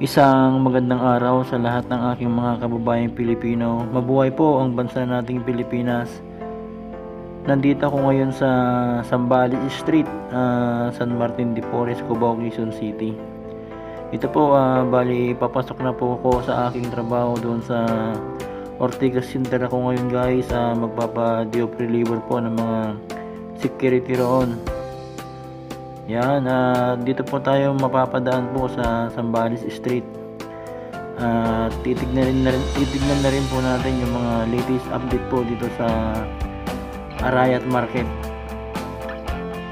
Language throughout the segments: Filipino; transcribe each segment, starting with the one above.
Isang magandang araw sa lahat ng aking mga kababayang Pilipino. Mabuhay po ang bansa nating Pilipinas. Nandito ako ngayon sa Zambales Street, San Martin de Porres, Cubao, Quezon City. Ito po, bali papasok na po ako sa aking trabaho doon sa Ortigas Center ako ngayon guys. Magpapa-diop reliever po ng mga security roon. Yan, dito po tayo mapapadaan po sa Zambales Street. Titignan na rin po natin yung mga latest update po dito sa Arayat Market.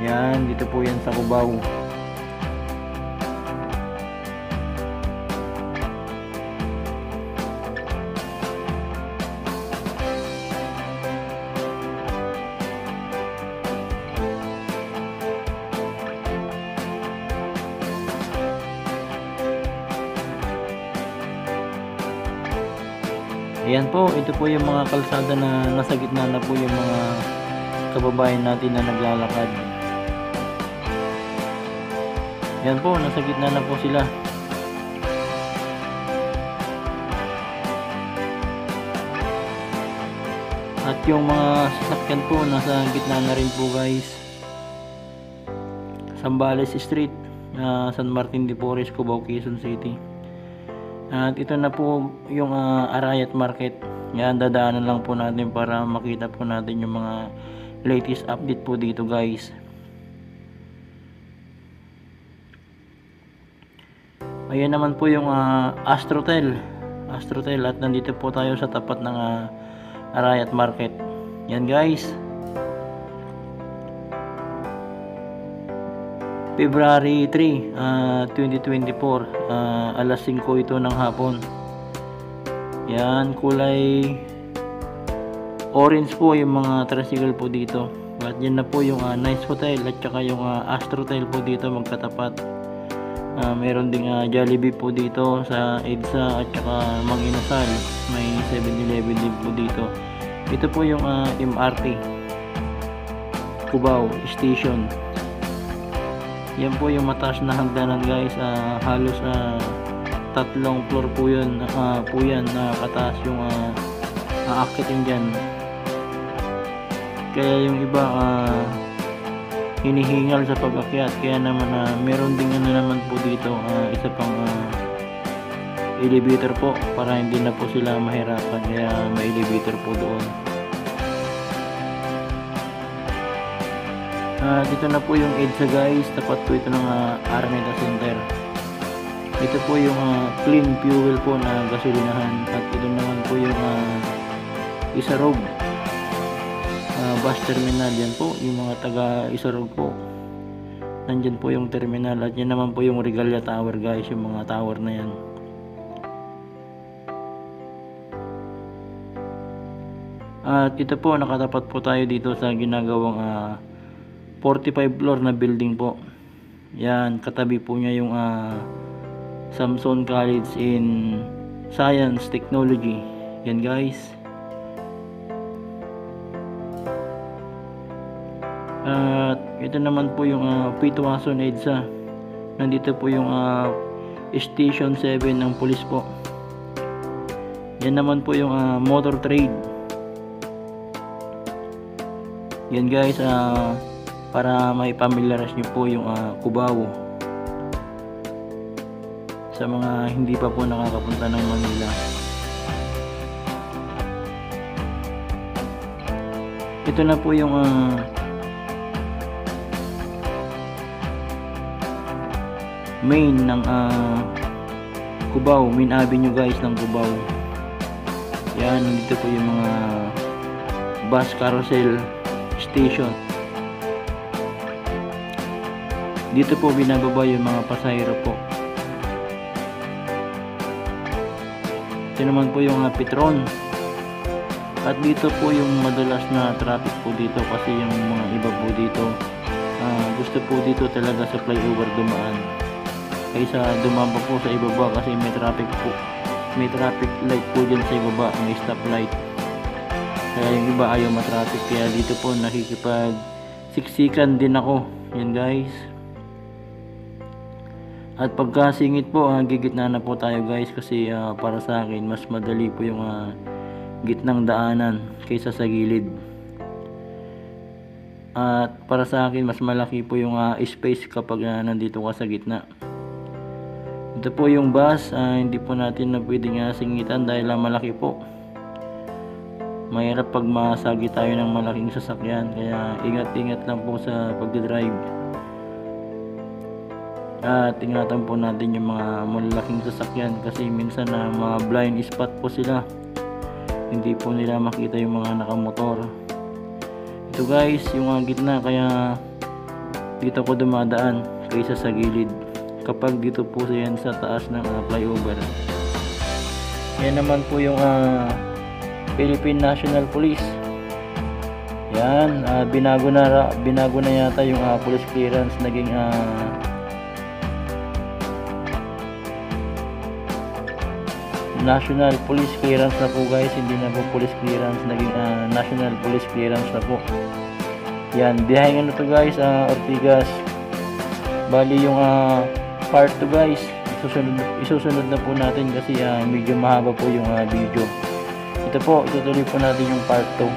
Yan, dito po yan sa Cubao. Ayan po, ito po yung mga kalsada na nasa gitna na po yung mga kababayan natin na naglalakad. Ayan po, nasa gitna na po sila. At yung mga sasakyan po nasa gitna na rin po guys. Zambales Street, San Martin de Porres, Cubao, Quezon City. At ito na po yung Arayat Market. Yan, dadaanan lang po natin para makita po natin yung mga latest update po dito guys. Ayan naman po yung Astrotel at nandito po tayo sa tapat ng Arayat Market. Yan guys, February 3, 2024, alas 5 ito ng hapon. Yan, kulay orange po yung mga tricycle po dito. At yan na po yung Nice Hotel at saka yung Astrotel po dito magkatapat. Meron ding Jollibee po dito sa EDSA at saka Mang Inasal. May 7-Eleven din po dito. Ito po yung MRT Cubao Station. Yan po yung mataas na hagdanan guys. Halos 3 floor po yun, kataas yung aakitin dyan. Kaya yung iba hinihingal sa pag-akyat. Kaya naman meron ding naman po dito, isa pang elevator po para hindi na po sila mahirapan. Kaya may elevator po doon. Dito na po yung EDSA guys, tapat po ito ng Araneta Center. Ito po yung clean fuel po na gasolinahan. At ito naman po yung Isarog bus terminal. Yan po yung mga taga Isarog po, nandyan po yung terminal. At yan naman po yung Regalia Tower guys, yung mga tower na yan. At ito po, nakatapat po tayo dito sa ginagawang 45 floor na building po. Yan, katabi po niya yung Samson College in Science Technology. Yan guys. At ito naman po yung Pitwason EDSA. Nandito po yung Station 7 ng police po. Yan naman po yung Motor Trade. Yan guys, para may familiarize nyo po yung Cubao sa mga hindi pa po nakakapunta ng Manila. Ito na po yung main ng Cubao, main avenue guys ng Cubao. Yan, dito po yung mga bus carousel station. Dito po binababa yung mga pasahero po. Ito naman po yung Petron. At dito po yung madalas na traffic po dito kasi yung mga iba po dito gusto po dito talaga sa flyover dumaan kaysa dumaba po sa ibaba kasi may traffic po. May traffic light po dyan sa ibaba, may stop light. Kaya yung iba ayaw matraffic, kaya dito po nakikipag siksikan din ako. Yan guys. At pagka singit po, gigitna na po tayo guys, kasi para sa akin mas madali po yung gitnang daanan kaysa sa gilid. At para sa akin mas malaki po yung space kapag nandito ka sa gitna. Ito po yung bus, hindi po natin na pwedeng singitan dahil malaki po. Mahirap pag masagi tayo ng malaking sasakyan, kaya ingat-ingat lang po sa pagdadrive. At ingatan po natin yung mga malalaking sasakyan, kasi minsan mga blind spot po sila, hindi po nila makita yung mga nakamotor. Ito guys yung gitna, kaya dito ko dumadaan kaysa sa gilid kapag dito po yan sa taas ng flyover. Yan naman po yung Philippine National Police. Yan, binago na yata yung police clearance, naging National Police Clearance na po guys, hindi na po Police Clearance, naging National Police Clearance na po. Yan, biyahe na to guys, Ortigas. Bali yung part 2 guys, isusunod na po natin kasi medyo mahaba po yung video. Ito po, itutuloy po natin yung part 2.